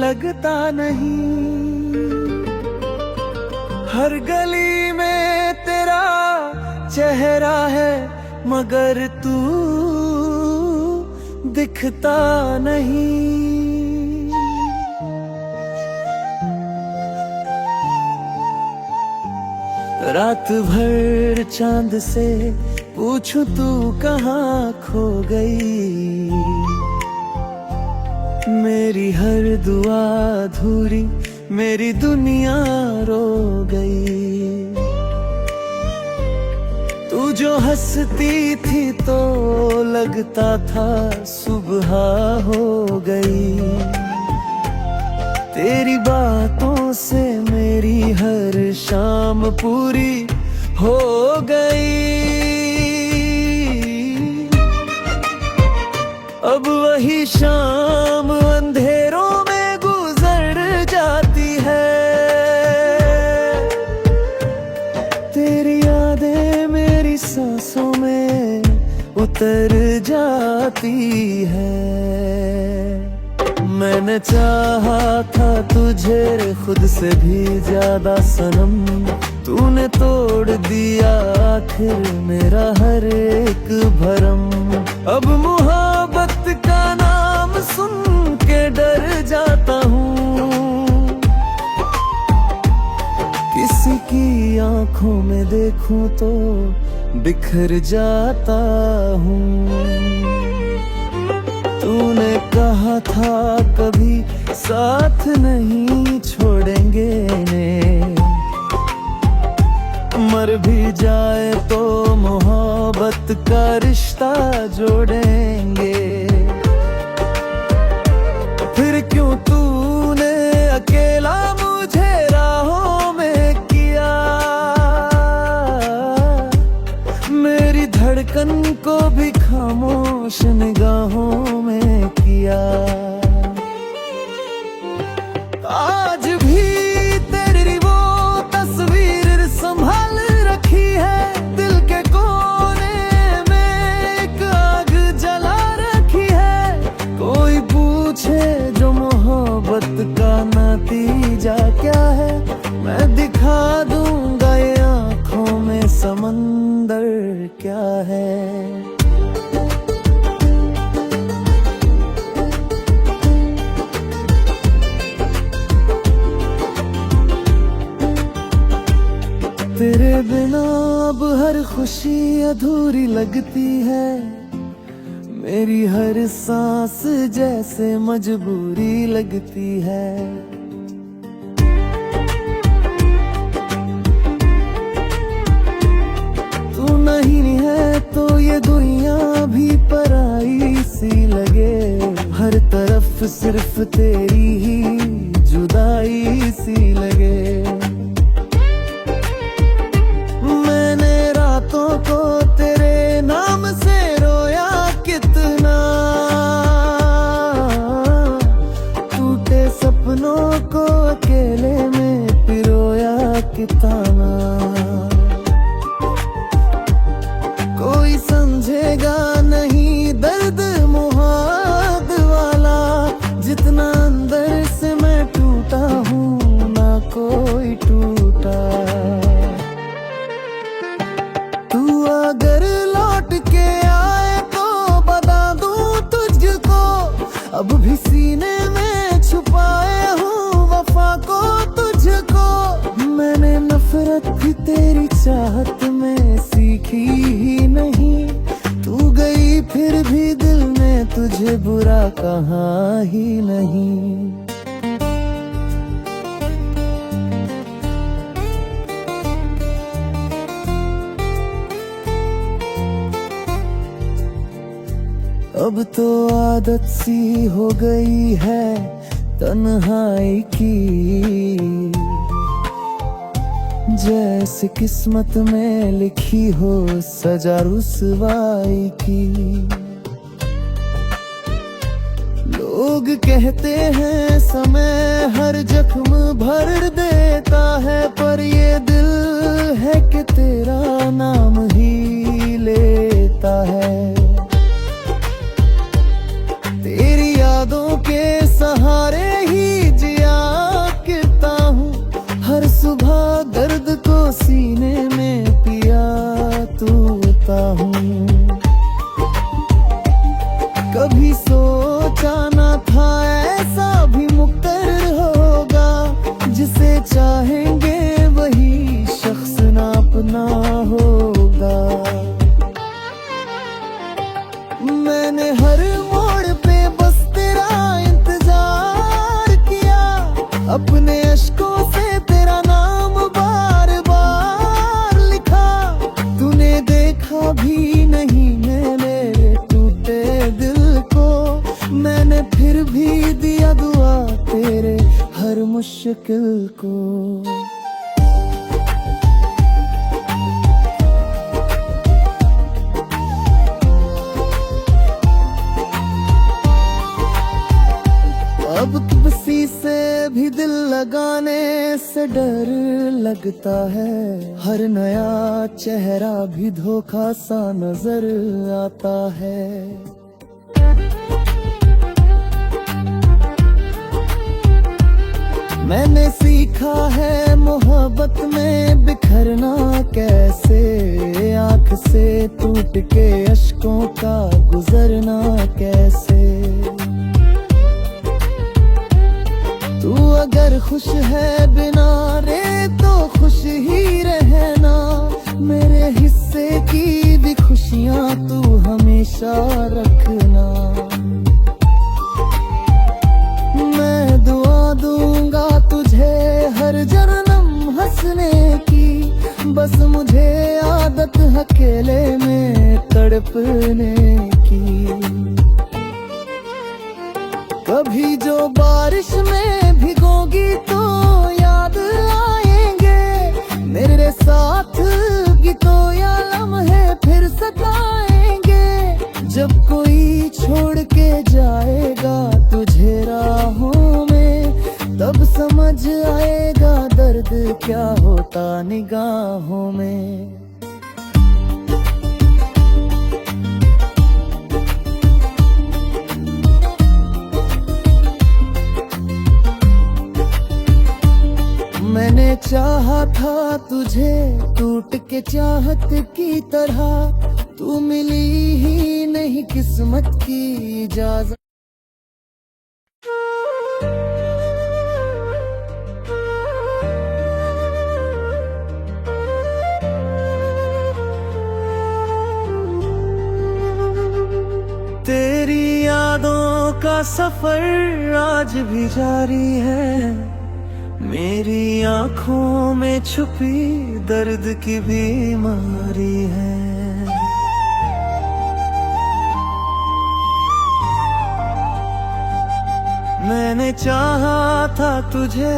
लगता नहीं। हर गली में तेरा चेहरा है मगर तू दिखता नहीं। रात भर चांद से पूछूं तू कहाँ खो गई। मेरी हर दुआ अधूरी, मेरी दुनिया रो गई। तू जो हंसती थी तो लगता था सुबह हो गई। तेरी बातों से मेरी हर शाम पूरी हो गई। अब वही शाम अंधेरों में गुजर जाती है। तेरी यादें मेरी सांसों में उतर जाती है। मैंने चाहा था तुझे खुद से भी ज्यादा सनम, तूने तोड़ दिया आखिर मेरा हर एक भरम। अब मोहब्बत का नाम सुन के डर जाता हूँ। किसी की आंखों में देखूं तो बिखर जाता हूँ। तूने कहा था कभी साथ नहीं छोड़ेंगे ने, मर भी जाए तो मोहब्बत का रिश्ता जोड़ेंगे। फिर क्यों तूने अकेला मुझे राहों में किया। मेरी धड़कन को भी खामोश निगाहों में किया। आज भी तेरी वो तस्वीर संभाल रखी है। दिल के कोने में एक आग जला रखी है। कोई पूछे जो मोहब्बत का नतीजा क्या है, मैं दिखा दूंगा ये आंखों में समंदर क्या है। तेरे बिना अब हर खुशी अधूरी लगती है। मेरी हर सांस जैसे मजबूरी लगती है। तू नहीं है तो ये दुनिया भी पराई सी लगे। हर तरफ सिर्फ तेरी ही जुदाई सी लगे। को तेरे नाम से रोया कितना, टूटे सपनों को अकेले में पिरोया कितना। कोई समझेगा नहीं दर्द मुहाद वाला, जितना अंदर से मैं टूटा हूँ ना कोई टूटा। तू अगर लौट के आए तो बता दूं तुझको, अब भी सीने में छुपाए हूँ वफा को तुझको। मैंने नफरत भी तेरी चाहत में सीखी ही नहीं। तू गई फिर भी दिल ने तुझे बुरा कहा ही नहीं। अब तो आदत सी हो गई है तन्हाई की। जैसे किस्मत में लिखी हो सजा रुसवाई की। लोग कहते हैं समय हर जख्म भर देता है, पर ये दिल है कि तेरा नाम ही लेता है। तेरी यादों के सहारे ही कभी सोचा ना था ऐसा भी मुक्तर होगा, जिसे चाहेंगे वही शख्स ना अपना होगा। मैंने हर मोड़ पे बस तेरा इंतजार किया, अपने अश्कों से तेरा नाम बार बार लिखा। तूने देखा भी नहीं मेरे टूटे दिल को, मैंने फिर भी दिया दुआ तेरे हर मुश्किल को। अब किसी से भी दिल लगाने से डर लगता है, हर नया चेहरा भी धोखा सा नजर आता है। मैंने सीखा है मोहब्बत में बिखरना कैसे, आँख से टूट के अश्कों का गुजरना कैसे। तू अगर खुश है बिना रे तो खुश ही रहना, मेरे हिस्से की भी खुशियाँ तू हमेशा रखना। मैं दुआ दूंगा तुझे हर जन्म हंसने की, बस मुझे आदत अकेले में तड़पने की। कभी जो बारिश में भिगोगी तो याद आएंगे, मेरे साथ गीतों या लम्हे फिर सताएंगे। जब कोई छोड़ के जाएगा तुझे राहों में, तब समझ आएगा दर्द क्या होता निगाहों में। मैंने चाहा था तुझे टूट के चाहत की तरह, तू मिली ही नहीं किस्मत की इजाजत। तेरी यादों का सफर आज भी जारी है, मेरी आँखों में छुपी दर्द की बीमारी है। मैंने चाहा था तुझे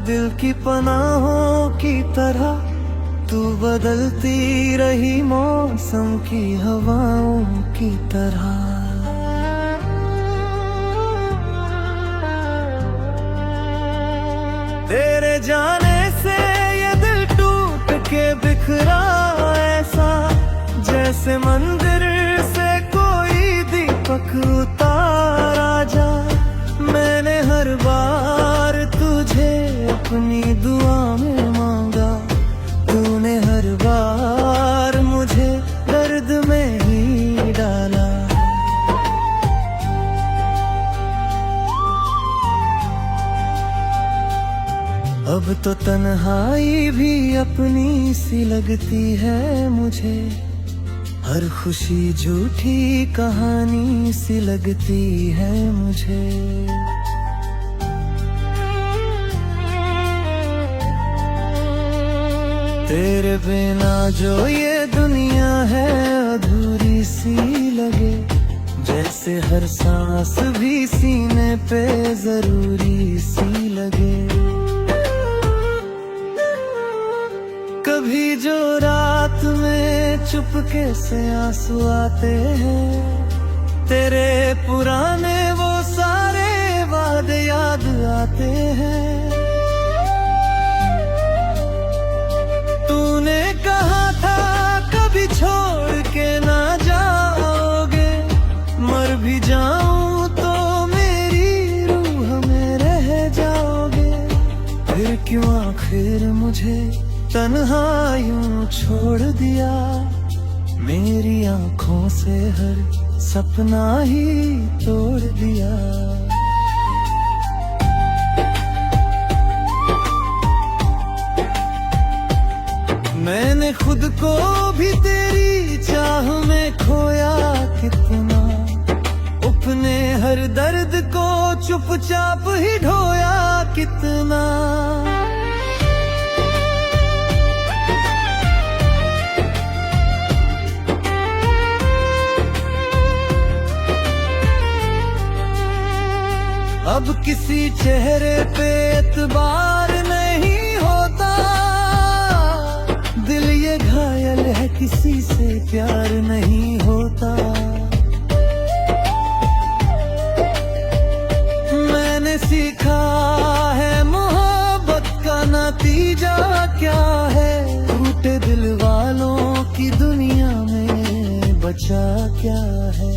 दिल की पनाहों की तरह, तू बदलती रही मौसम की हवाओं की तरह। तेरे जाने से ये दिल टूट के बिखरा ऐसा, जैसे मंदिर से कोई दीपक उतारा जा। मैंने हर बार तुझे अपनी दुआ में मांगा, तूने हर बार मुझे दर्द में ही डाला। अब तो तन्हाई भी अपनी सी लगती है मुझे, हर खुशी झूठी कहानी सी लगती है मुझे। तेरे बिना जो ये दुनिया है अधूरी सी लगे, जैसे हर सांस भी सीने पे जरूरी सी लगे। कभी जो रात में चुपके से आंसू आते हैं, तेरे पुराने वो सारे वादे याद आते हैं। तूने कहा था कभी छोड़ के ना जाओगे, मर भी जाऊं तो मेरी रूह में रह जाओगे। फिर क्यों आखिर मुझे तन्हा यूं छोड़ दिया, मेरी आंखों से हर सपना ही तोड़ दिया। मैंने खुद को भी तेरी चाह में खोया कितना, अपने हर दर्द को चुपचाप ही ढोया कितना। अब किसी चेहरे पे एतबार नहीं होता, दिल ये घायल है किसी से प्यार नहीं होता। मैंने सीखा है मोहब्बत का नतीजा क्या है, टूटे दिल वालों की दुनिया में बचा क्या है।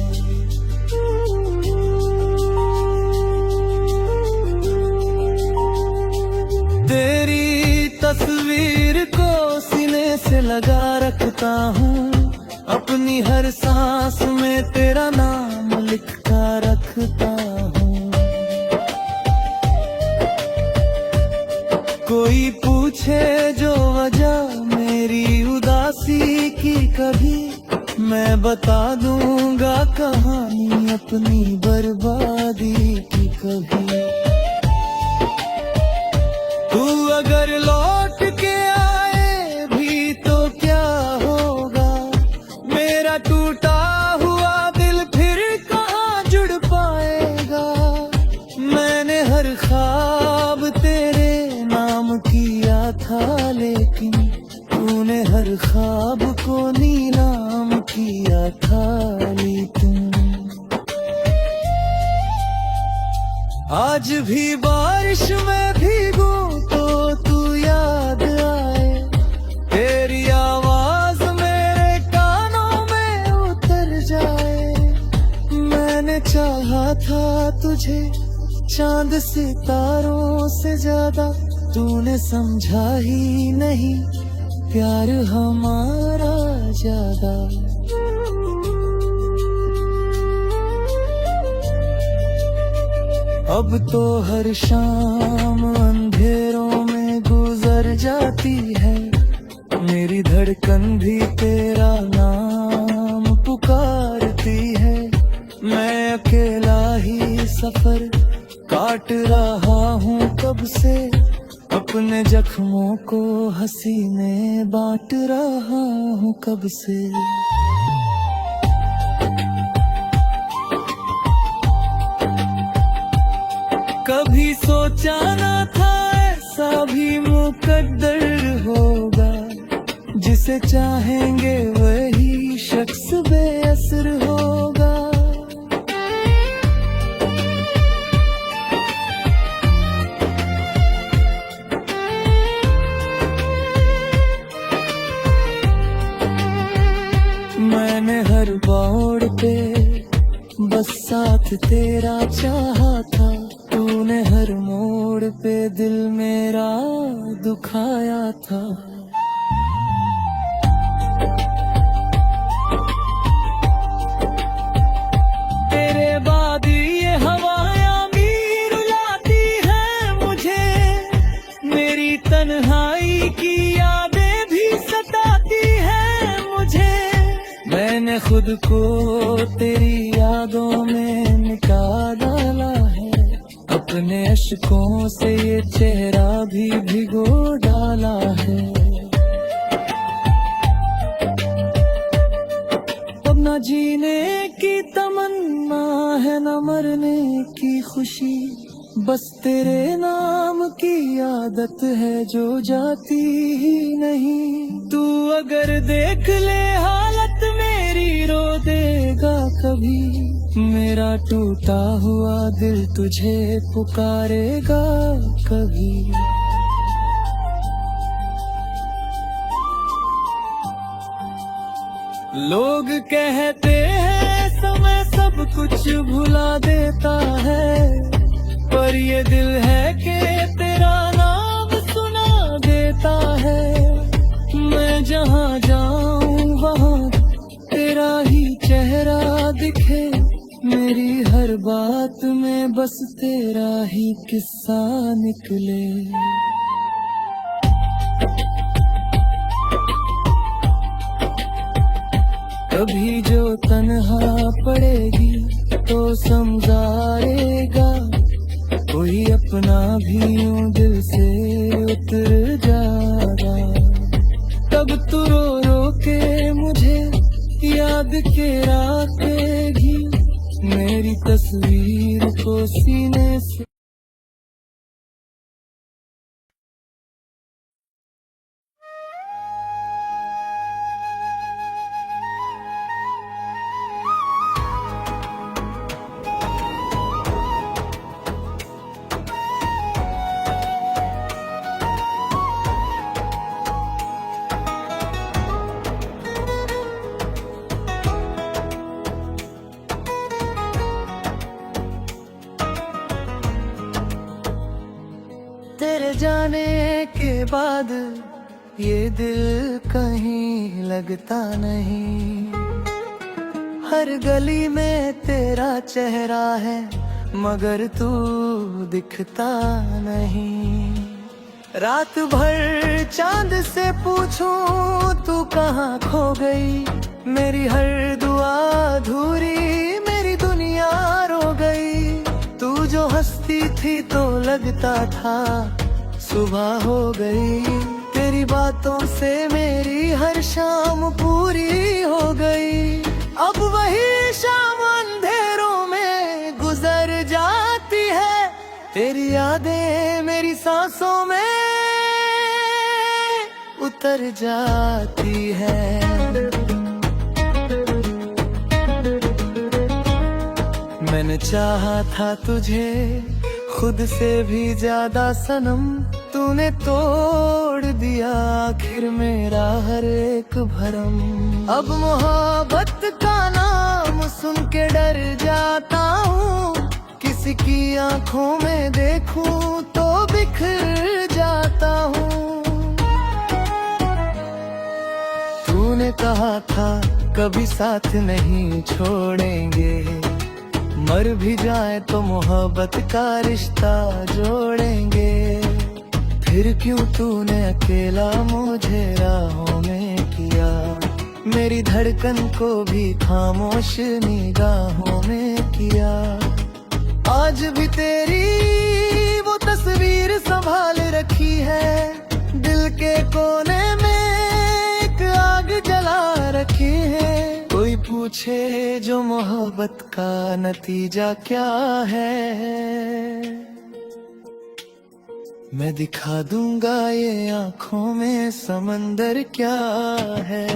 तेरी तस्वीर को सीने से लगा रखता हूँ, अपनी हर सांस में तेरा नाम लिखता रखता हूँ। कोई पूछे जो वजह मेरी उदासी की कभी, मैं बता दूंगा कहानी अपनी बर्बादी की कभी। तू अगर लौट के आए भी तो क्या होगा, मेरा टूटा हुआ दिल फिर कहाँ जुड़ पाएगा। मैंने हर ख्वाब तेरे नाम किया था, लेकिन तूने हर ख्वाब को नीलाम किया था। लेकिन आज भी बारिश में भीगूं तो तू याद आए, तेरी आवाज मेरे कानों में उतर जाए। मैंने चाहा था तुझे चांद सितारों से ज्यादा, तूने समझा ही नहीं प्यार हमारा ज्यादा। अब तो हर शाम अंधेरों में गुजर जाती है, मेरी धड़कन भी तेरा नाम पुकारती है। मैं अकेला ही सफर काट रहा हूँ कब से, अपने जख्मों को हंसी में बांट रहा हूँ कब से। कभी सोचा न था ऐसा भी मुकद्दर होगा, जिसे चाहेंगे वही शख्स बेअसर होगा। मैंने हर बाड़ पे बस साथ तेरा चाहा था, तूने हर मोड़ पे दिल मेरा दुखाया था। तेरे बाद ये हवायां भी रुलाती है मुझे, मेरी तन्हाई की यादें भी सताती है मुझे। मैंने खुद को तेरी यादों में मिटा डाला है, अपने अश्कों से ये चेहरा भी भिगो डाला है। अब न जीने की तमन्ना है न मरने की खुशी, बस तेरे नाम की आदत है जो जाती ही नहीं। तू अगर देख ले हालत मेरी रो देगा कभी, मेरा टूटा हुआ दिल तुझे पुकारेगा कभी। लोग कहते हैं समय सब कुछ भुला देता है, पर ये दिल है कि तेरा नाम सुना देता है। मैं जहाँ जाऊँ वहाँ दिखे मेरी हर बात में बस तेरा ही किस्सा निकले। कभी जो तन्हा पड़ेगी तो समझाएगा, कोई अपना भी यूं दिल से उतर जाएगा। तब तू रो रो के मुझे याद के रखेगी, मेरी तस्वीर को सीने से। तेरे जाने के बाद ये दिल कहीं लगता नहीं। हर गली में तेरा चेहरा है मगर तू दिखता नहीं। रात भर चांद से पूछूं तू कहाँ खो गई, मेरी हर दुआ अधूरी, मेरी दुनिया रो गई। तू जो हंसती थी तो लगता था सुबह हो गई, तेरी बातों से मेरी हर शाम पूरी हो गई। अब वही शाम अंधेरों में गुजर जाती है, तेरी यादें मेरी सांसों में उतर जाती है। मैंने चाहा था तुझे खुद से भी ज्यादा सनम, तूने तोड़ दिया आखिर मेरा हर एक भरम। अब मोहब्बत का नाम सुन के डर जाता हूँ, किसी की आंखों में देखूं तो बिखर जाता हूँ। तूने कहा था कभी साथ नहीं छोड़ेंगे, मर भी जाए तो मोहब्बत का रिश्ता जोड़ेंगे। फिर क्यों तूने अकेला मुझे राहों में किया, मेरी धड़कन को भी खामोश निगाहों में किया। आज भी तेरी वो तस्वीर संभाल रखी है, दिल के कोने में एक आग जला रखी है। कोई पूछे जो मोहब्बत का नतीजा क्या है, मैं दिखा दूंगा ये आँखों में समंदर क्या है।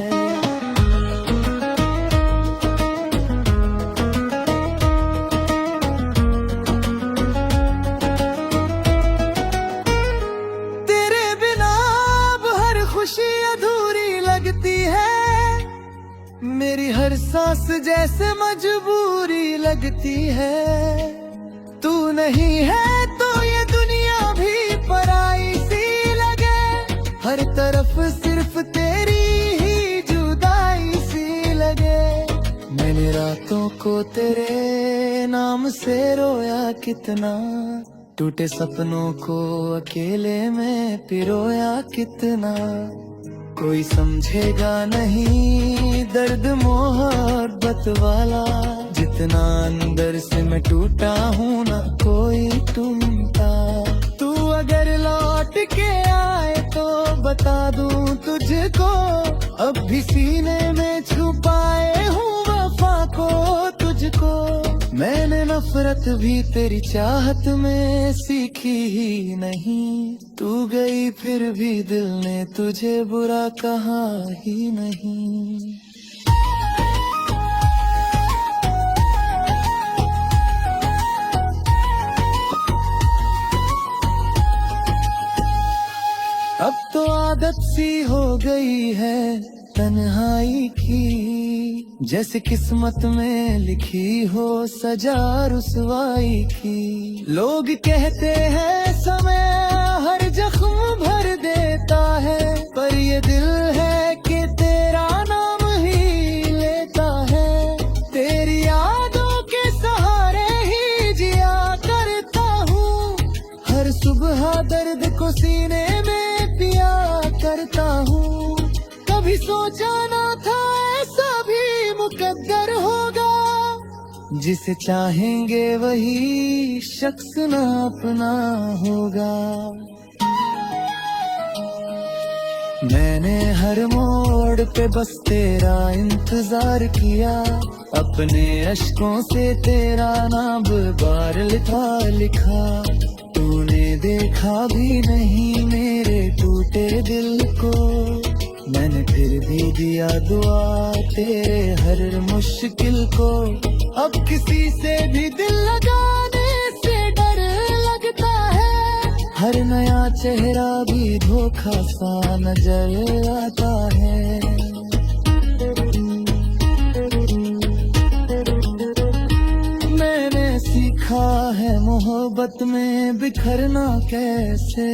तेरे बिना अब हर खुशी अधूरी लगती है, मेरी हर सांस जैसे मजबूरी लगती है। तू नहीं है तो ये दुनिया भी पराई सी लगे, हर तरफ सिर्फ तेरी ही जुदाई सी लगे। मैंने रातों को तेरे नाम से रोया कितना, टूटे सपनों को अकेले में पिरोया कितना। कोई समझेगा नहीं दर्द मोहब्बत वाला, जितना अंदर से मैं टूटा हूँ ना कोई टूटा। तू अगर लौट के आए तो बता दूं तुझको, अब भी सीने में छुपाए हूँ वफा को तुझको। मैंने नफरत भी तेरी चाहत में सीखी ही नहीं, तू गई फिर भी दिल ने तुझे बुरा कहा ही नहीं। अब तो आदत सी हो गई है तन्हाई की, जैसे किस्मत में लिखी हो सजा रुसवाई की। लोग कहते हैं समय हर जख्म भर देता है, पर ये दिल है कि तेरा नाम ही लेता है। तेरी सुबह दर्द को सीने में पिया करता हूँ। कभी सोचा ना था ऐसा भी मुकद्दर होगा, जिसे चाहेंगे वही शख्स ना अपना होगा। मैंने हर मोड़ पे बस तेरा इंतजार किया, अपने अश्कों से तेरा नाम बार लिखा। तूने देखा भी नहीं मेरे टूटे दिल को, मैंने फिर भी दिया दुआ तेरे हर मुश्किल को। अब किसी से भी दिल लगाने से डर लगता है, हर नया चेहरा भी धोखा सा नजर आता है। मैंने सीखा है मोहब्बत में बिखरना कैसे,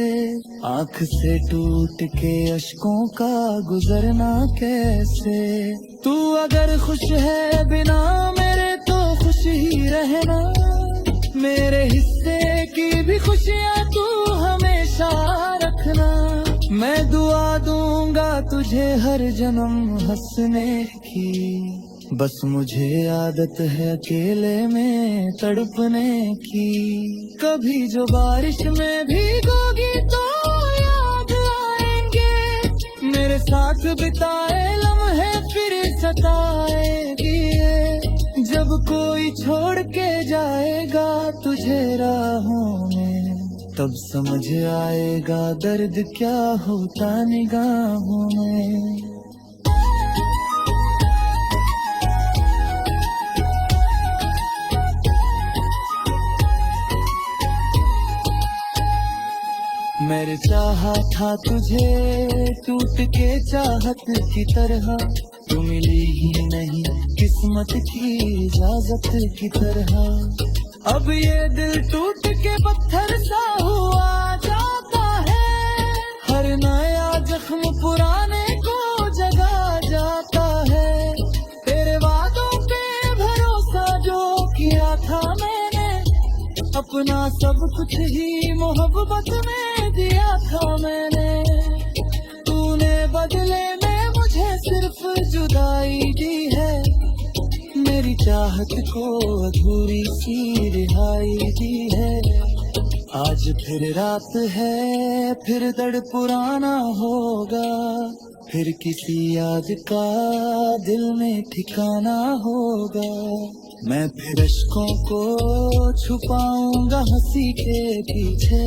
आँख से टूट के अश्कों का गुजरना कैसे। तू अगर खुश है बिना मेरे तो खुश ही रहना, मेरे हिस्से की भी खुशियाँ तू हमेशा रखना। मैं दुआ दूंगा तुझे हर जन्म हंसने की, बस मुझे आदत है अकेले में तड़पने की। कभी जो बारिश में भीगोगी तो याद आएंगे, मेरे साथ बिताए लम्हे फिर सताएगी। जब कोई छोड़ के जाएगा तुझे राहों में, तब समझ आएगा दर्द क्या होता निगाहों में। मैंने चाहा था तुझे टूट के चाहत की तरह, तू मिली ही नहीं किस्मत की इजाजत की तरह। अब ये दिल टूट के पत्थर सा हुआ जाता है, हर नया जख्म पुराने को जगा जाता है। तेरे वादों पे भरोसा जो किया था मैंने, अपना सब कुछ ही मोहब्बत में दिया था मैंने। तूने बदले में मुझे सिर्फ जुदाई दी है, मेरी चाहत को अधूरी सी रिहाई दी है। आज फिर रात है फिर दर्द पुराना होगा, फिर किसी याद का दिल में ठिकाना होगा। मैं फिर अश्कों को छुपाऊंगा हंसी के पीछे,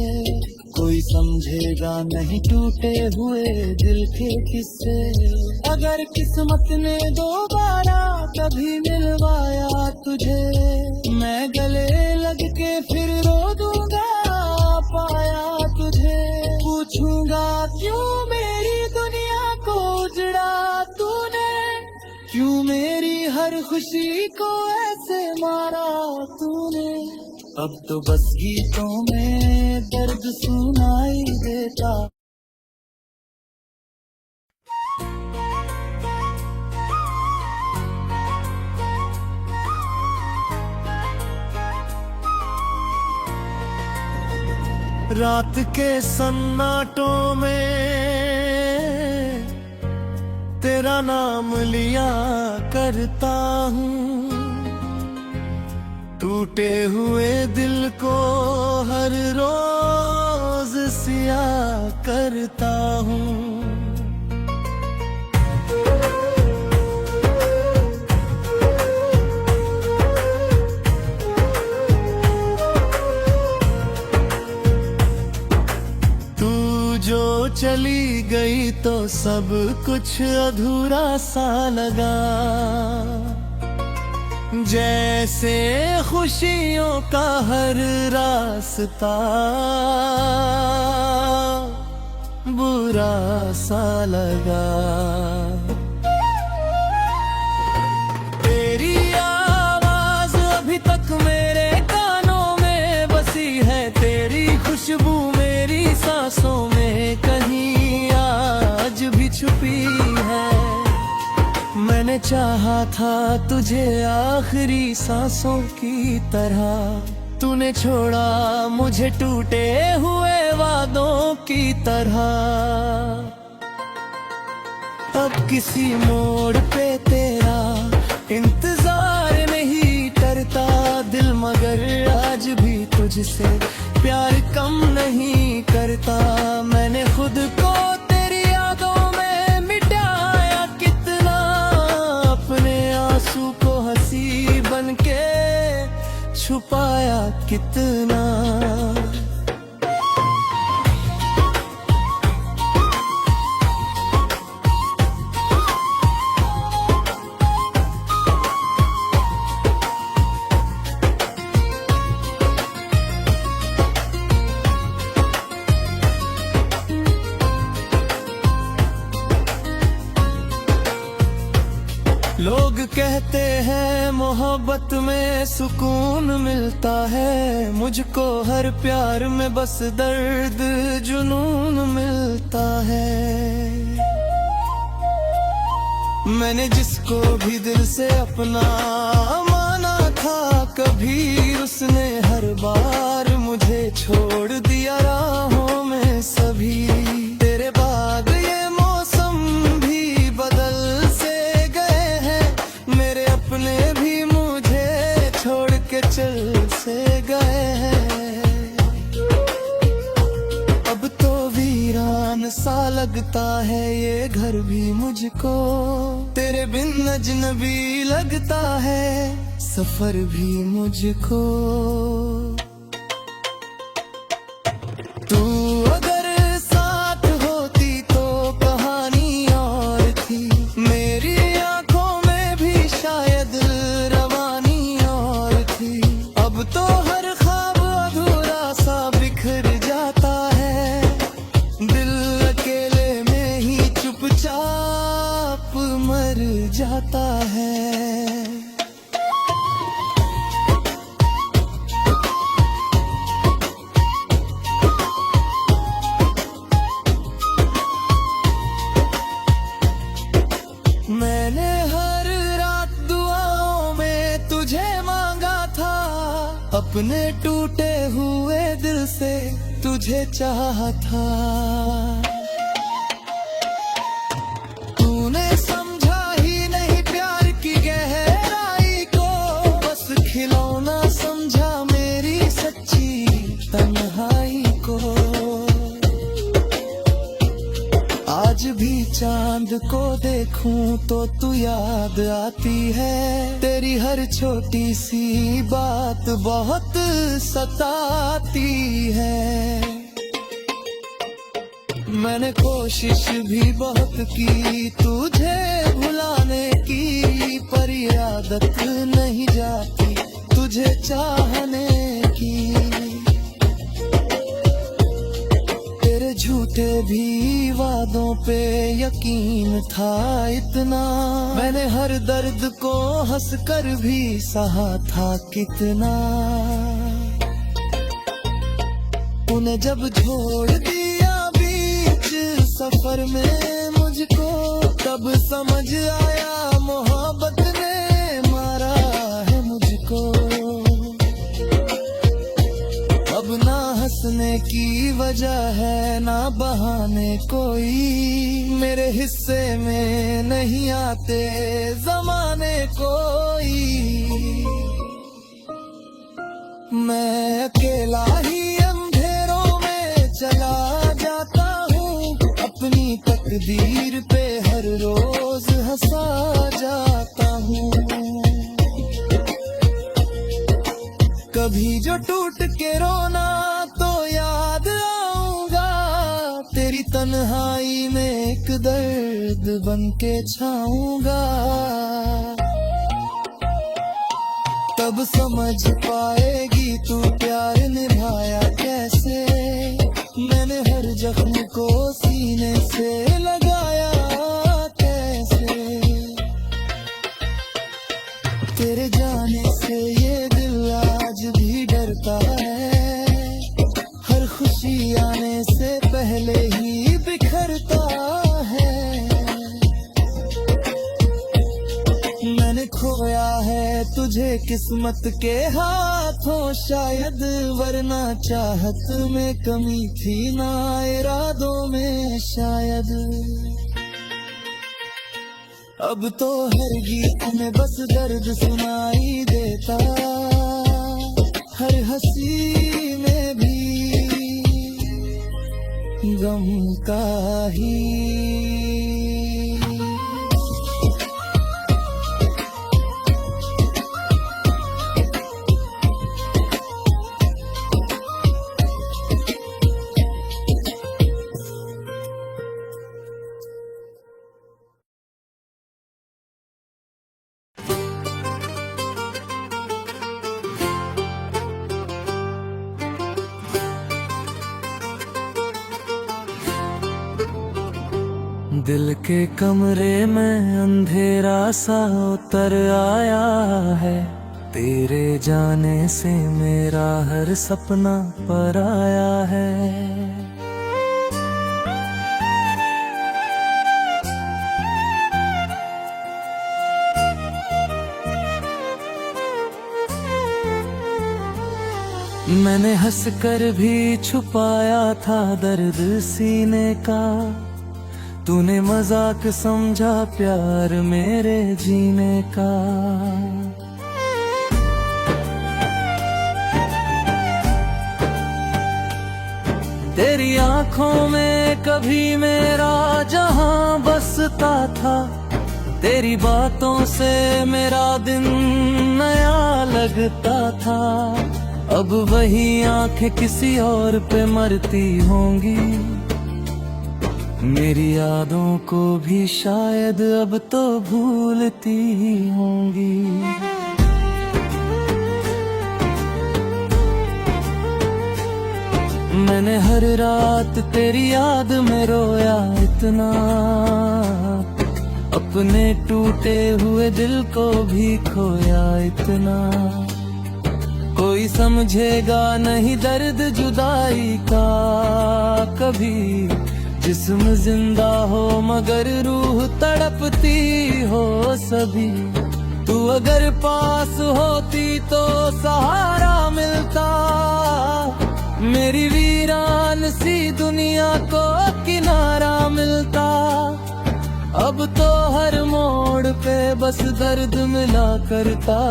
कोई समझेगा नहीं टूटे हुए दिल के किस्से। अगर किस्मत ने दोबारा कभी मिलवाया तुझे, मैं गले लग के फिर रो दूंगा पाया तुझे। पूछूंगा क्यों मेरी दुनिया को उजड़ा तूने, क्यों मेरी हर खुशी को ऐसे मारा तूने। अब तो बस गीतों में दर्द सुनाई देता। रात के सन्नाटों में तेरा नाम लिया करता हूँ, टूटे हुए दिल को हर रोज सिया करता हूँ। तू जो चली गई तो सब कुछ अधूरा सा लगा, जैसे खुशियों का हर रास्ता बुरा सा लगा। तेरी आवाज अभी तक मेरे कानों में बसी है, तेरी खुशबू मेरी सांसों में कहीं आज भी छुपी है। मैंने चाहा था तुझे आखिरी सांसों की तरह, तूने छोड़ा मुझे टूटे हुए वादों की तरह। अब किसी मोड़ पे तेरा इंतजार नहीं करता दिल, मगर आज भी तुझसे प्यार कम नहीं करता। मैंने खुद को तेरी यादों में मिटाया कितना, अपने आंसू को हंसी बनके छुपाया कितना। लोग कहते हैं मोहब्बत में सुकून मिलता है, मुझको हर प्यार में बस दर्द जुनून मिलता है। मैंने जिसको भी दिल से अपना माना था, कभी उसने हर बार मुझे छोड़ दिया राहों में सभी। तेरे बाद ये मौसम भी बदल से अपने भी मुझे छोड़ के चल से गए हैं। अब तो वीरान सा लगता है ये घर भी मुझको, तेरे बिन अजनबी लगता है सफर भी मुझको। तू अगर साथ होती तो कहानी और थी, मेरी आंखों में भी शायद रवानी और थी। अब तो हर ख्वाब अधूरा सा बिखर जाता है, दिल अकेले में ही चुपचाप मर जाता है। मैंने हर रात दुआओं में तुझे मांगा था, अपने टूटे हुए दिल से तुझे चाहा था। तूने समझा ही नहीं प्यार की गहराई को, बस खिलौना समझा मेरी सच्ची तन्हाई को। आज भी चांद को देखूं तो तू याद आती है, तेरी हर छोटी सी बात बहुत सताती है। मैंने कोशिश भी बहुत की तुझे भुलाने की, पर ये आदत नहीं जाती तुझे चाहने की। तेरे झूठे भी वादों पे यकीन था इतना, मैंने हर दर्द को हंसकर भी सहा था कितना। तूने जब छोड़ दिया बीच सफर में मुझको, तब समझ आया मोहब्बत ने मारा है मुझको। अब ना हंसने की वजह है ना बहाने कोई, मेरे हिस्से में नहीं आते जमाने कोई। मैं अकेला ही अंधेरों में चला जाता हूँ, अपनी तकदीर पे हर रोज हंसा जाता हूँ। कभी जो टूट के रोना तो याद आऊंगा, तेरी तन्हाई में एक दर्द बन के छाऊंगा। तब समझ पाएगी तू प्यार निभाया कैसे, मैंने हर जख्म को सीने से लगाया कैसे। तेरे जाने से ये दिल आज भी डरता है, हर खुशी आने से पहले ही बिखरता है। मैंने खोया है तुझे किस्मत के हाथों शायद, वरना चाहत में कमी थी ना इरादों में शायद। अब तो हर गीत में बस दर्द सुनाई देता, हर हंसी में भी गम का ही। दिल के कमरे में अंधेरा सा उतर आया है, तेरे जाने से मेरा हर सपना पराया है। मैंने हंसकर भी छुपाया था दर्द सीने का, तूने मजाक समझा प्यार मेरे जीने का। तेरी आंखों में कभी मेरा जहां बसता था, तेरी बातों से मेरा दिन नया लगता था। अब वही आंखें किसी और पे मरती होंगी, मेरी यादों को भी शायद अब तो भूलती ही होंगी। मैंने हर रात तेरी याद में रोया इतना, अपने टूटे हुए दिल को भी खोया इतना। कोई समझेगा नहीं दर्द जुदाई का कभी, जिस्म जिंदा हो मगर रूह तड़पती हो सभी। तू अगर पास होती तो सहारा मिलता, मेरी वीरान सी दुनिया को किनारा मिलता। अब तो हर मोड़ पे बस दर्द मिला करता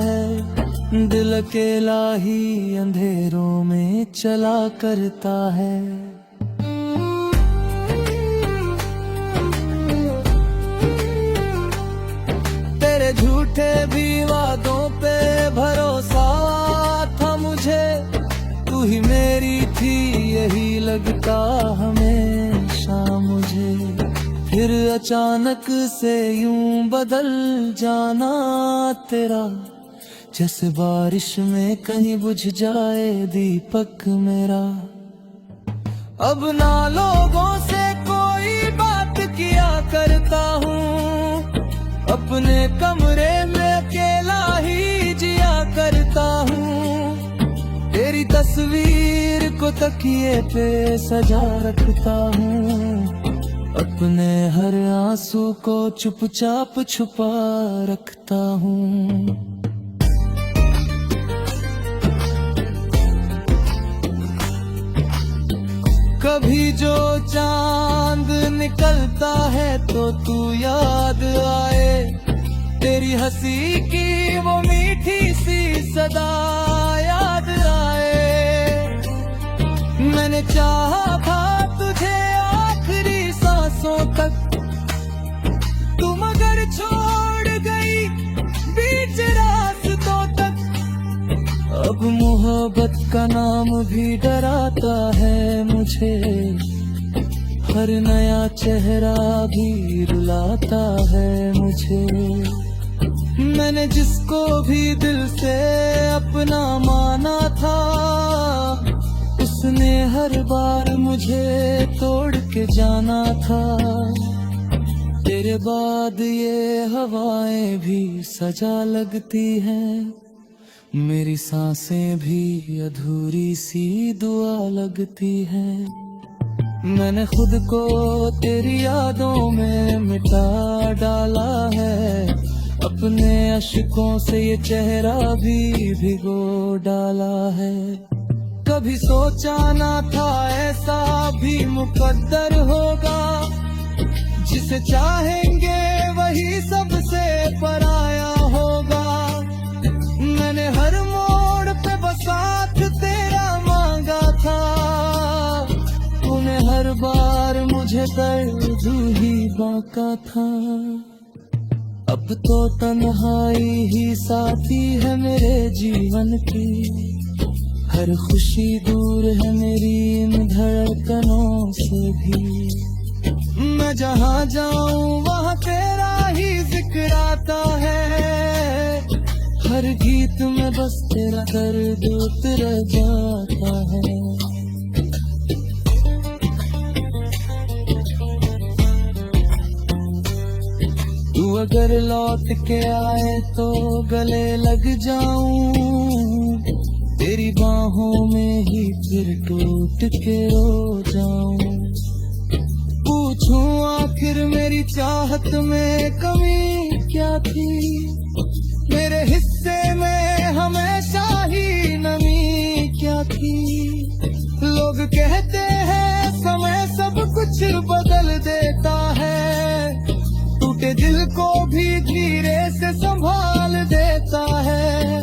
है, दिल अकेला ही अंधेरों में चला करता है। झूठे भी वादों पे भरोसा था मुझे, तू ही मेरी थी यही लगता हमेशा मुझे। फिर अचानक से यूं बदल जाना तेरा, जैसे बारिश में कहीं बुझ जाए दीपक मेरा। अब ना लोगों से कोई बात किया करता हूँ, अपने कमरे में अकेला ही जिया करता हूँ। तेरी तस्वीर को तकिए पे सजा रखता हूँ, अपने हर आंसू को चुपचाप छुपा रखता हूँ। कभी जो चांद निकलता है तो तू याद आए, तेरी हंसी की वो मीठी सी सदा याद आए। मैंने चाहा था तुझे आखिरी सांसों तक, तू मगर छोड़ गई बीच रास्तों तक। अब मोहब्बत का नाम भी डराता है मुझे, हर नया चेहरा भी रुलाता है मुझे। मैंने जिसको भी दिल से अपना माना था, उसने हर बार मुझे तोड़ के जाना था। तेरे बाद ये हवाएं भी सजा लगती हैं, मेरी सांसें भी अधूरी सी दुआ लगती हैं। मैंने खुद को तेरी यादों में मिटा डाला है, अपने अश्कों से ये चेहरा भी भिगो डाला है। कभी सोचा ना था ऐसा भी मुकद्दर होगा, जिसे चाहेंगे वही सबसे पराया होगा। मैंने हर मोड़ पे बस साथ तेरा मांगा था, तूने हर बार मुझे दर्द ही बांका था। अब तो तन्हाई ही साथी है मेरे जीवन की, हर खुशी दूर है मेरी इन धड़कनों से भी। मैं जहाँ जाऊँ वहाँ तेरा ही जिक्र आता है, हर गीत में बस तेरा दर्द उतर जाता है। तू अगर लौट के आए तो गले लग जाऊं, तेरी बाहों में ही फिर टूट के रो जाऊं। पूछूं आखिर मेरी चाहत में कमी क्या थी, मेरे हिस्से में हमेशा ही नमी क्या थी। लोग कहते हैं समय सब कुछ बदल देता है, टूटे दिल को भी धीरे से संभाल देता है।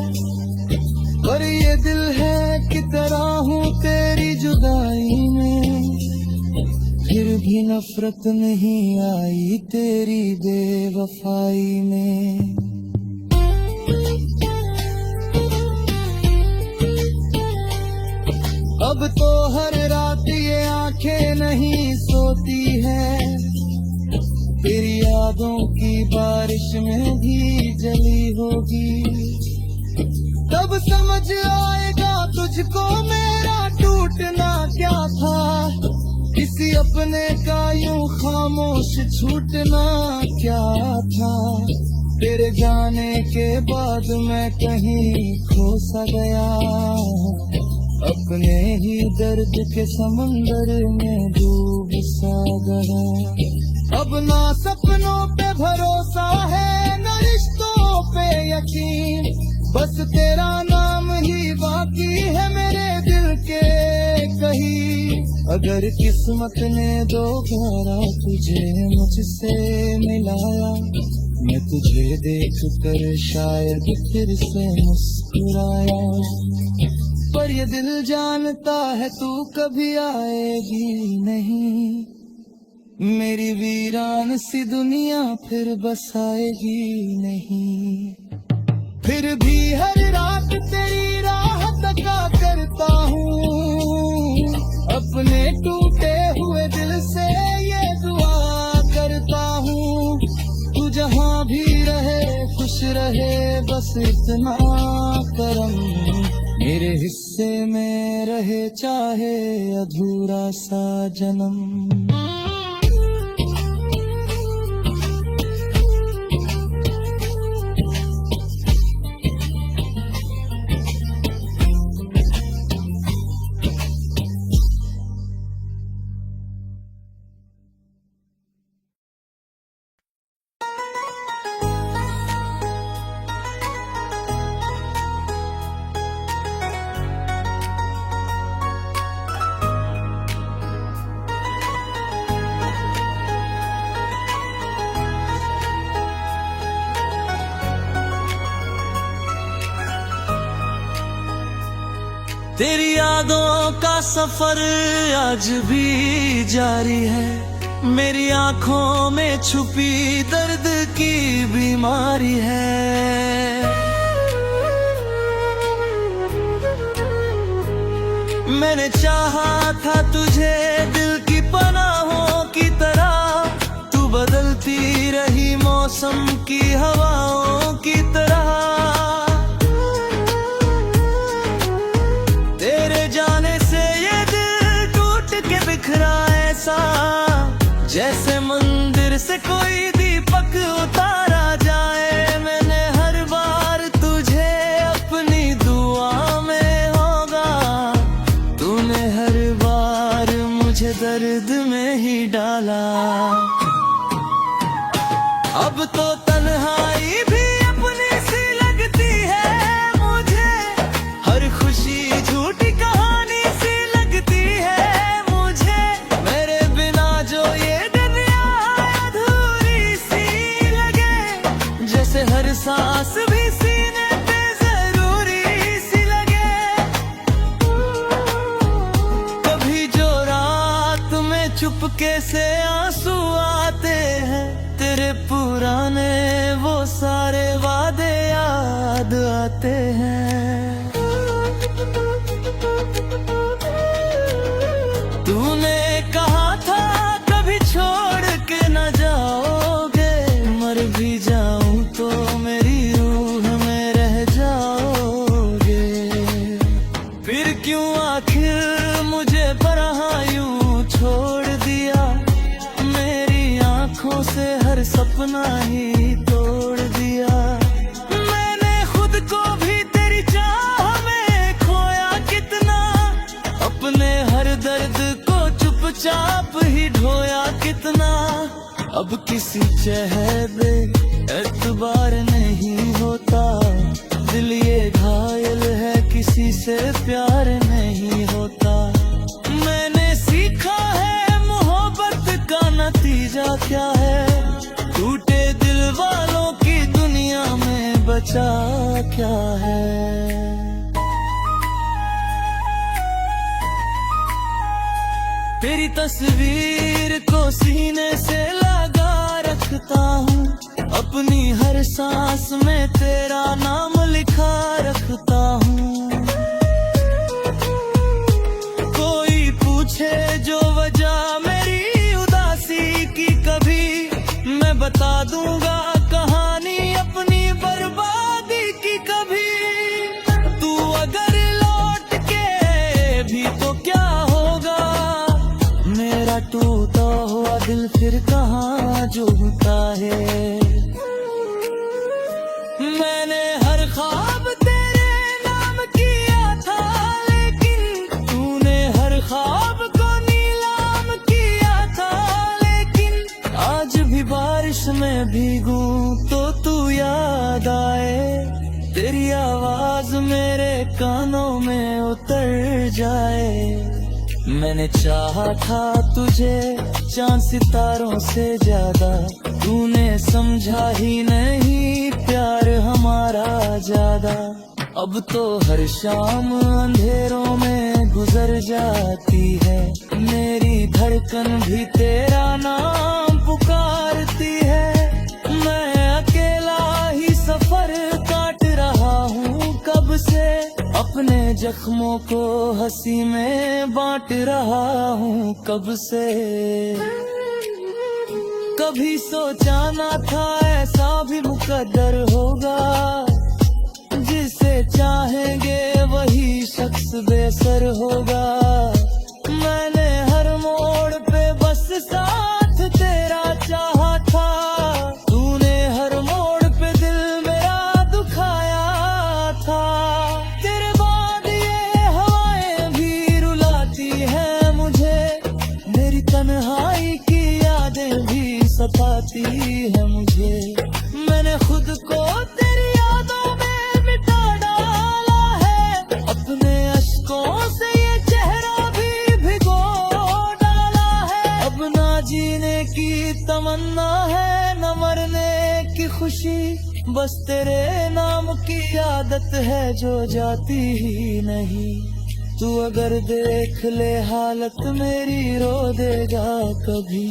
पर ये दिल है कि तरह हूँ तेरी जुदाई में, फिर भी नफरत नहीं आई तेरी बेवफाई में। अब तो हर रात ये आंखें नहीं सोती है, तेरी यादों की बारिश में भी जली होगी। तब समझ आएगा तुझको मेरा टूटना क्या था, किसी अपने का यूं खामोश छूटना क्या था। तेरे जाने के बाद मैं कहीं खो सा गया, अपने ही दर्द के समंदर में डूब सा गया। अब ना सपनों पे भरोसा है न रिश्तों पे यकीन, बस तेरा नाम ही बाकी है मेरे दिल के कहीं। अगर किस्मत ने दोबारा तुझे मुझसे मिलाया, मैं तुझे देख कर शायद फिर से मुस्कुराया। पर ये दिल जानता है तू कभी आएगी नहीं, मेरी वीरान सी दुनिया फिर बसाएगी नहीं। फिर भी हर रात तेरी राह तका करता हूँ, अपने टूटे हुए दिल से ये दुआ करता हूँ। तू जहाँ भी रहे खुश रहे बस इतना करम, मेरे हिस्से में रहे चाहे अधूरा सा जन्म। तेरी यादों का सफर आज भी जारी है, मेरी आंखों में छुपी दर्द की बीमारी है। मैंने चाहा था तुझे दिल की पनाहों की तरह, तू बदलती रही मौसम की हवाओं की तरह। जैसे मंदिर से कोई दीपक उतारा जाए, मैंने हर बार तुझे अपनी दुआ में होगा, तूने हर बार मुझे दर्द में ही डाला। अब तो तन्हाई भी चुपके से आंसू आते हैं, तेरे पुराने वो सारे वादे याद आते हैं। तूने कहा था कभी छोड़ के न जाओगे, मर भी जाऊं तो मेरी रूह में रह जाओगे। फिर क्यों आखिर मुझे बरहा यूं छोड़ दिया, मेरी आंखों से हर सपना ही तोड़ दिया। मैंने खुद को भी तेरी चाह में खोया कितना, अपने हर दर्द को चुपचाप ही ढोया कितना। अब किसी चेहरे एतबार नहीं होता, दिल ये घायल है किसी से प्यार नहीं होता। मैंने सीखा है मोहब्बत का नतीजा क्या है, टूटे दिल वालों की दुनिया में बचा क्या है। तेरी तस्वीर को सीने से लगा रखता हूँ, अपनी हर सांस में तेरा नाम लिखा रखता हूँ। कोई पूछे जो वजह मेरी उदासी की, कभी मैं बता दूंगा कहानी अपनी बर्बादी की। कभी तू अगर लौट के भी तो क्या होगा, मेरा टूटा हुआ दिल फिर कहाँ जुड़ता है। मैंने हर ख्वाब तेरे नाम किया था, लेकिन तूने हर ख्वाब को नीलाम किया था। लेकिन आज भी बारिश में भीगूं तो तू याद आए, तेरी आवाज मेरे कानों में उतर जाए। मैंने चाहा था तुझे चांद सितारों से ज्यादा, तूने समझा ही नहीं प्यार हमारा ज्यादा। अब तो हर शाम अंधेरों में गुजर जाती है, मेरी धड़कन भी तेरा नाम पुकारती है। मैं अकेला ही सफर काट रहा हूँ कब से, अपने जख्मों को हंसी में बांट रहा हूँ कब से। कभी सोचा ना था ऐसा भी मुकद्दर होगा, जिसे चाहेंगे वही शख्स बेसर होगा। मैंने हर मोड़ पे बस साथ तेरा चाहा था, तूने हर मोड़ पे दिल मेरा दुखाया था। तेरे बाद ये हवाएं भी रुलाती हैं मुझे, मेरी तन्हाई की यादें भी सताती है मुझे। मैंने खुद को तेरी यादों में मिटा डाला है, अपने अश्कों से ये चेहरा भी भिगो डाला है। अब ना जीने की तमन्ना है न मरने की खुशी, बस तेरे नाम की आदत है जो जाती ही नहीं। तू अगर देख ले हालत मेरी रो देगा कभी,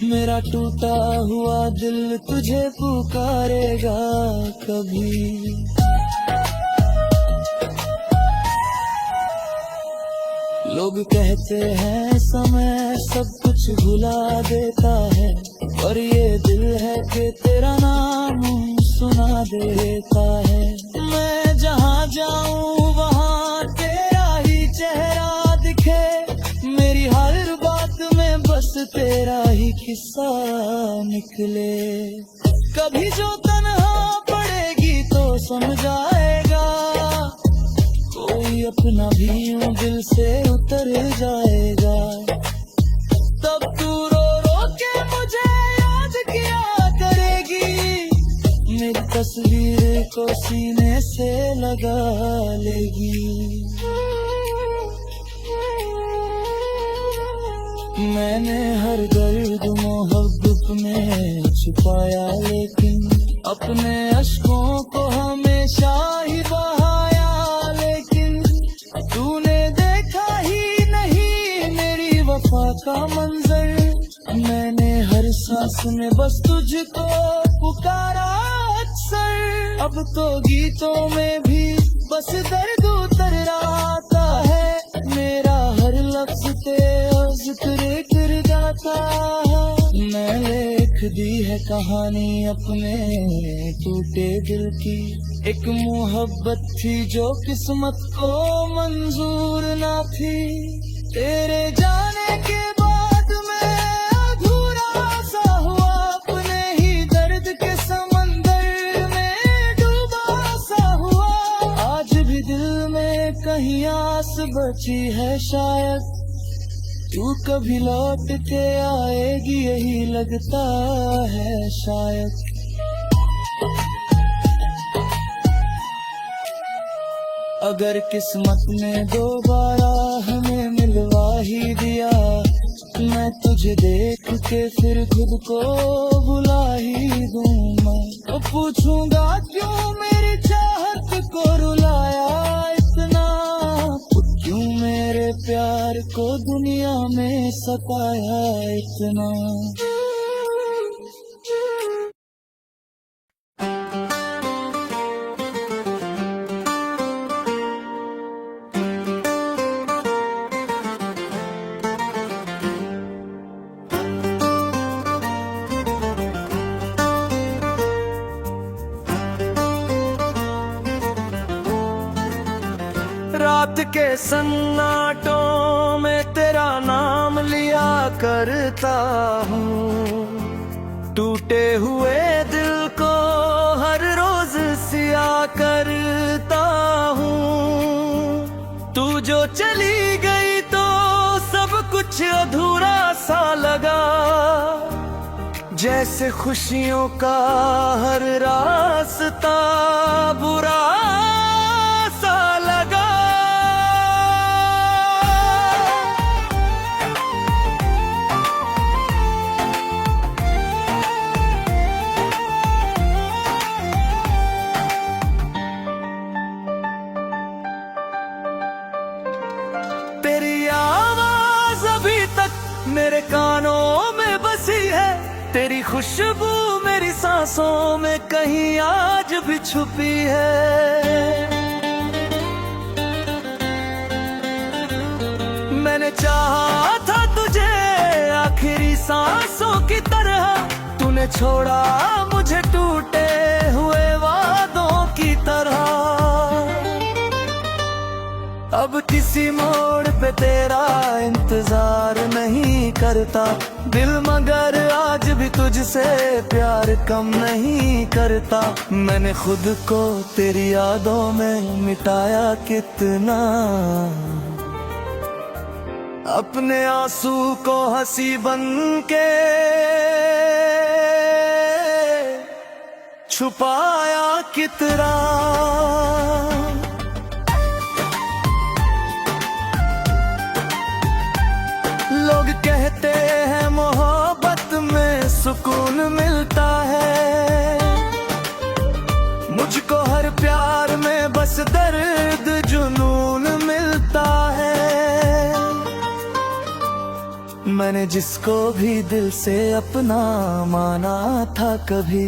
मेरा टूटा हुआ दिल तुझे पुकारेगा कभी। लोग कहते हैं समय सब कुछ भुला देता है, और ये दिल है कि तेरा नाम सुना देता है। मैं जहाँ जाऊँ वहाँ तेरा ही चेहरा दिखे, मेरी हर बात में बस तेरा ही किस्सा निकले। कभी जो तन्हा पड़ेगी तो समझाएगा, कोई अपना भी यूं दिल से उतर जाएगा। तब तू रो रो के मुझे याद किया करेगी, मेरी तस्वीर को सीने से लगा लेगी। मैंने हर दर्द मोहब्बत में छुपाया, लेकिन अपने अश्कों को हमेशा ही बहाया। लेकिन तूने देखा ही नहीं मेरी वफा का मंजर, सांस ने बस तुझको पुकारा अक्सर। अब तो गीतों में भी बस दर्द उतर आता है मेरा, हर लफ्ज तेरा जिक्र कर जाता है। मैं लिख दी है कहानी अपने टूटे दिल की, एक मोहब्बत थी जो किस्मत को मंजूर ना थी। तेरे जाने के बाद मैं अधूरा सा हुआ, अपने ही दर्द के समंदर में डूबा सा हुआ। आज भी दिल में कहीं आस बची है शायद, तू कभी लौट के आएगी यही लगता है शायद। अगर किस्मत ने दोबारा हमें मिलवा ही दिया, मैं तुझे देख के फिर खुद को भुला ही दूंगा। और पूछूंगा क्यों मेरी चाहत को रुलाया इतना, क्यों मेरे प्यार को दुनिया में सताया इतना। रात के सन्नाटों में तेरा नाम लिया करता हूँ, टूटे हुए दिल को हर रोज सिया करता हूँ। तू जो चली गई तो सब कुछ अधूरा सा लगा, जैसे खुशियों का हर रास्ता बुरा सा लगा। तेरी आवाज अभी तक मेरे कानों में बसी है, तेरी खुशबू मेरी सांसों में कहीं आज भी छुपी है। मैंने चाहा था तुझे आखिरी सांसों की तरह, तूने छोड़ा मुझे टूटे हुए वादों की तरह। अब किसी मोड़ पे तेरा इंतजार नहीं करता दिल, मगर आज भी तुझसे प्यार कम नहीं करता। मैंने खुद को तेरी यादों में मिटाया कितना, अपने आंसू को हंसी बन के छुपाया कितना। लोग कहते हैं मोहब्बत में सुकून मिलता है, मुझको हर प्यार में बस दर्द जुनून मिलता है। मैंने जिसको भी दिल से अपना माना था कभी,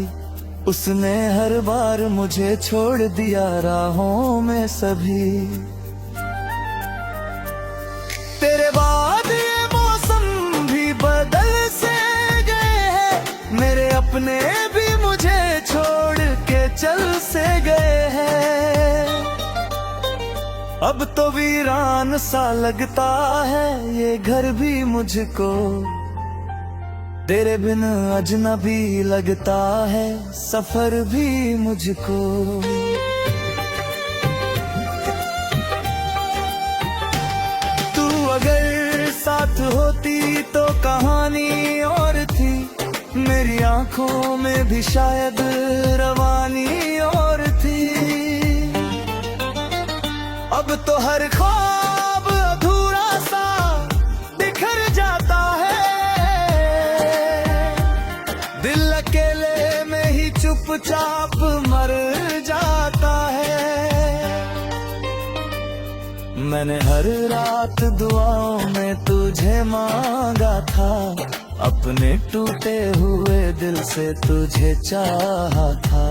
उसने हर बार मुझे छोड़ दिया राहों में सभी। तेरे बाद बदल से गए हैं, मेरे अपने भी मुझे छोड़ के चल से गए हैं। अब तो वीरान सा लगता है ये घर भी मुझको, तेरे बिन अजनबी लगता है सफर भी मुझको। तू अगर साथ होती तो कहानी और थी, मेरी आंखों में भी शायद रवानी और थी। अब तो हर ख्वाब अधूरा सा बिखर जाता है, दिल अकेले में ही चुपचाप मर जाता है। मैंने हर रात दुआओं में तुझे मांगा था, अपने टूटे हुए दिल से तुझे चाहा था।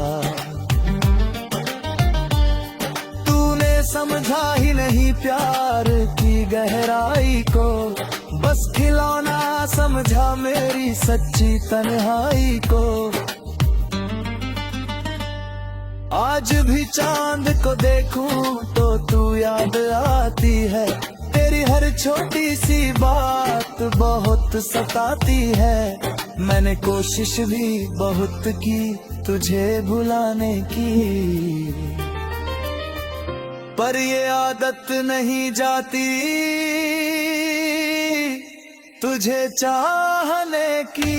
तूने समझा ही नहीं प्यार की गहराई को, बस खिलौना समझा मेरी सच्ची तन्हाई को। आज भी चांद को देखूं तो तू याद आती है, तेरी हर छोटी सी बात बहुत सताती है। मैंने कोशिश भी बहुत की तुझे भुलाने की, पर ये आदत नहीं जाती तुझे चाहने की।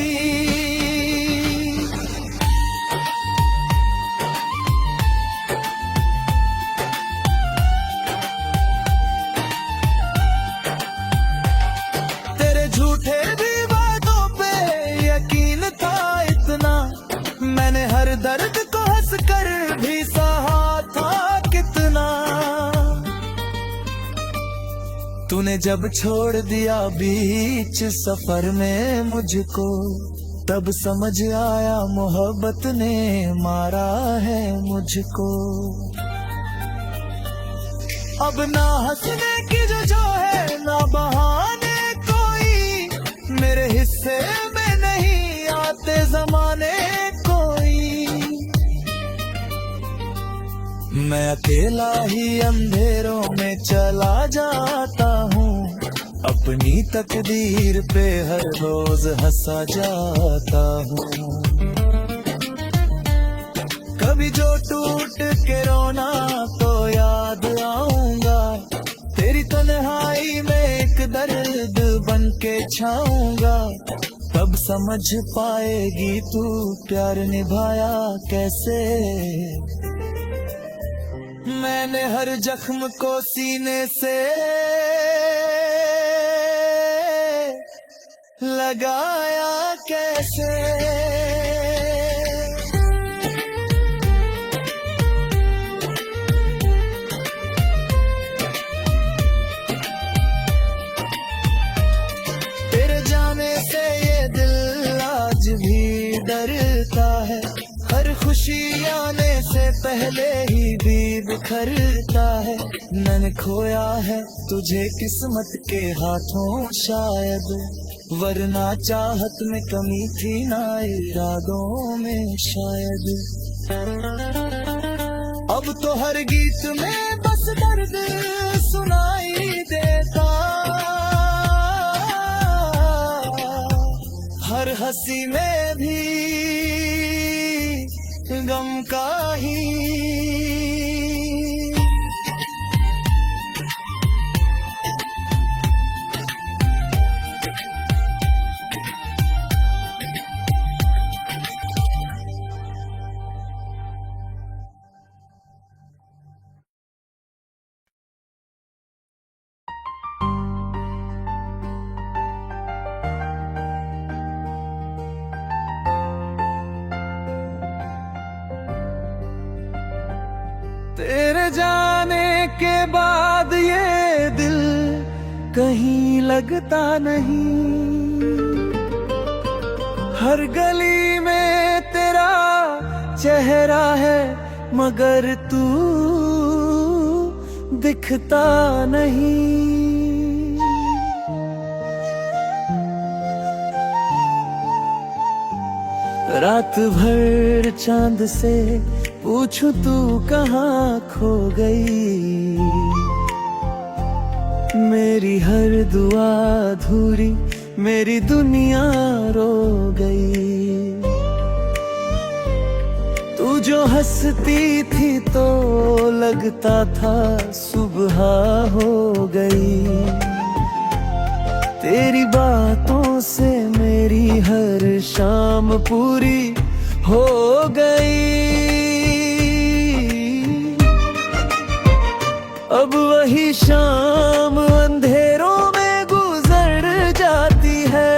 तेरे झूठे भी वादों पे यकीन था इतना, मैंने हर दर्द को हंसकर भी सहा था कितना। तूने जब छोड़ दिया बीच सफर में मुझको, तब समझ आया मोहब्बत ने मारा है मुझको। अब ना हंसने की जो है ना बहाने कोई, मेरे हिस्से में नहीं आते जमाने कोई। मैं अकेला ही अंधेरों में चला जाता हूँ, अपनी तकदीर पे हर रोज हंसा जाता हूँ। कभी जो टूट के रोना तो याद आऊंगा, तेरी तन्हाई में एक दर्द बन के छाऊंगा। तब समझ पाएगी तू प्यार निभाया कैसे। मैंने हर जख्म को सीने से लगाया कैसे। तेरे जाने से ये दिल आज भी डरता है, हर खुशी आने से पहले ही भी बिखरता है। मैंने खोया है तुझे किस्मत के हाथों शायद, वरना चाहत में कमी थी ना इरादों में शायद। अब तो हर गीत में बस दर्द सुनाई देता, हर हंसी में भी गम का ही। तेरे जाने के बाद ये दिल कहीं लगता नहीं, हर गली में तेरा चेहरा है मगर तू दिखता नहीं। रात भर चांद से पूछूं तू कहाँ खो गई, मेरी हर दुआ अधूरी मेरी दुनिया रो गई। तू जो हंसती थी तो लगता था सुबह हो गई, तेरी बातों से मेरी हर शाम पूरी हो गई। अब वही शाम अंधेरों में गुजर जाती है,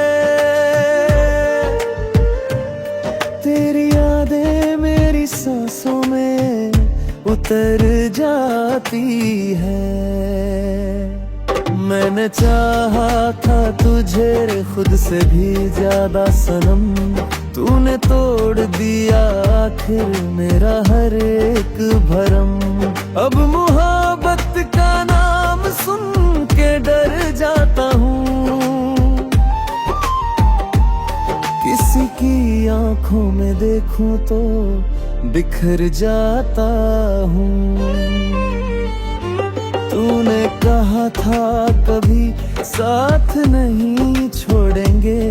तेरी यादें मेरी सांसों में उतर जाती है। मैंने मैंने चाहा था तुझे खुद से भी ज्यादा सनम, तूने तोड़ दिया आखिर मेरा हर एक भरम। अब मोहब्बत का नाम सुन के डर जाता हूँ, किसी की आंखों में देखूं तो बिखर जाता हूँ। तूने कहा था कभी साथ नहीं छोड़ेंगे,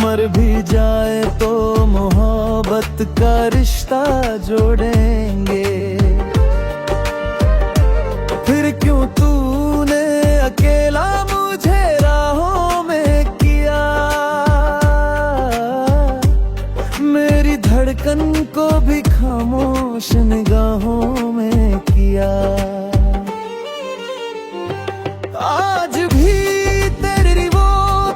मर भी जाए तो मोहब्बत का रिश्ता जोड़ेंगे। फिर क्यों तूने अकेला मुझे राहों में किया, मेरी धड़कन को भी खामोश निगाहों में किया। आज भी तेरी वो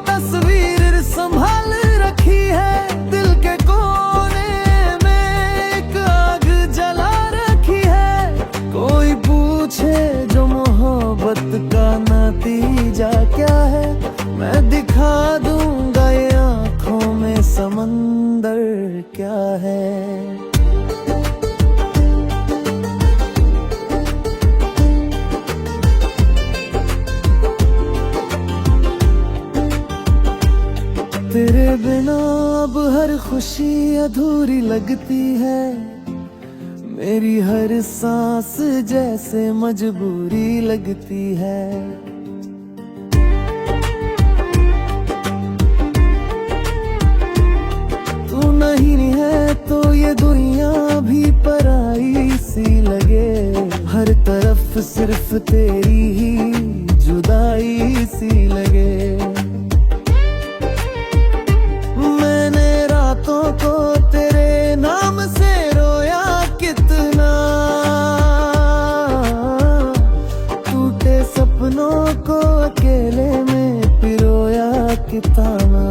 तस्वीर संभाल रखी है, दिल के कोने में एक आग जला रखी है। कोई पूछे जो मोहब्बत का नतीजा क्या है, मैं दिखा दूंगा ये आंखों में समंदर क्या है। तेरे बिना अब हर खुशी अधूरी लगती है, मेरी हर सांस जैसे मजबूरी लगती है। तू नहीं है तो ये दुनिया भी पराई सी लगे, हर तरफ सिर्फ तेरी ही जुदाई सी लगे। को तेरे नाम से रोया कितना, टूटे सपनों को अकेले में पिरोया कितना।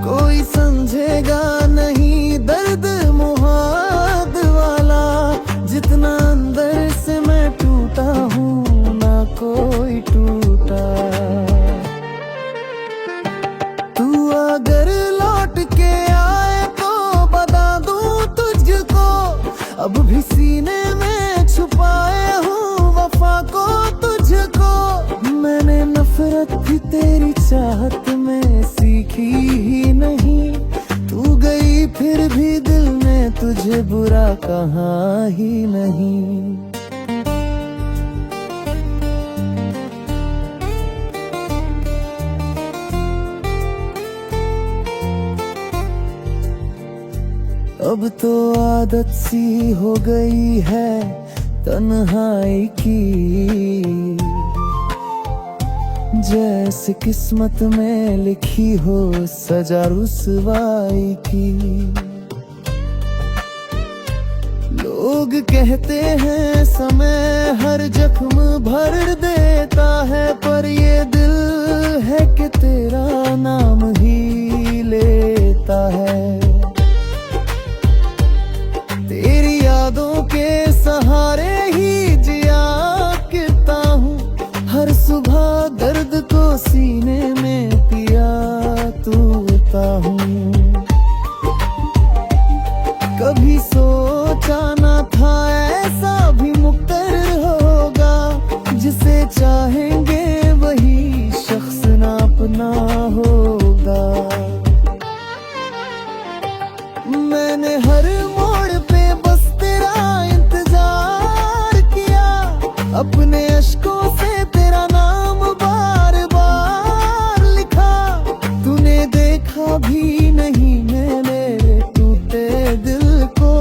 कोई समझेगा नहीं दर्द मुहाद वाला, जितना अंदर से मैं टूटा हूँ ना कोई टूटा। अगर लौट के आए तो बता दूं तुझको, अब भी सीने में छुपाए हूँ वफा को तुझको। मैंने नफरत भी तेरी चाहत में सीखी ही नहीं, तू गई फिर भी दिल ने तुझे बुरा कहा ही नहीं। अब तो आदत सी हो गई है तन्हाई की, जैसे किस्मत में लिखी हो सजा रुसवाई की। लोग कहते हैं समय हर जख्म भर देता है, पर ये दिल है कि तेरा नाम ही लेता है। तेरी यादों के सहारे ही जिया करता हूँ, हर सुबह दर्द को सीने में पिया तूता हूँ। कभी सोचा न था ऐसा भी मुक़र्रर होगा, जिसे चाहेंगे वही शख्स ना अपना होगा। मैंने हर मोड़ पे बस तेरा इंतजार किया, अपने अश्कों से तेरा नाम बार बार लिखा। तूने देखा भी नहीं मेरे टूटे दिल को,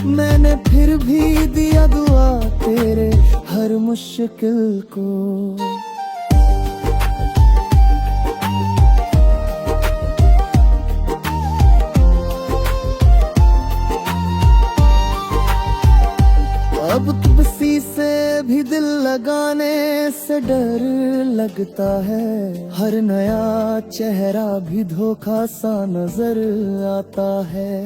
मैंने फिर भी दिया दुआ तेरे हर मुश्किल को। अब किसी से भी दिल लगाने से डर लगता है, हर नया चेहरा भी धोखा सा नजर आता है।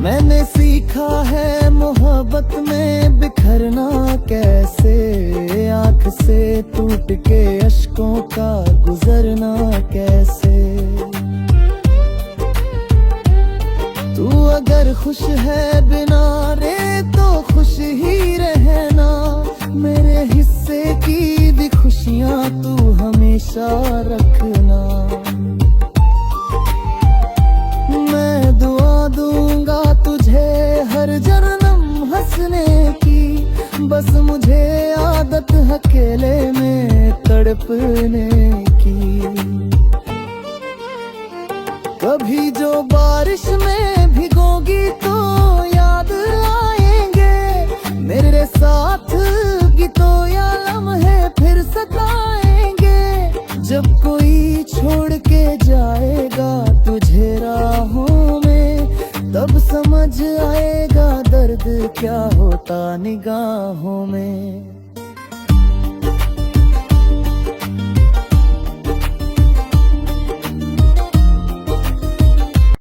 मैंने सीखा है मोहब्बत में बिखरना कैसे, आंख से टूट के अश्कों का गुजरना कैसे। तू अगर खुश है बिना रे तो खुश ही रहना, मेरे हिस्से की भी खुशियां तू हमेशा रखना। मैं दुआ दूंगा तुझे हर जन्म हंसने की, बस मुझे आदत अकेले में तड़पने की। कभी जो बारिश में भिगोगी तो याद आएंगे, मेरे साथ गीतों या लम्हे फिर सताएंगे। जब कोई छोड़ के जाएगा तुझे राहों में, तब समझ आएगा दर्द क्या होता निगाहों में।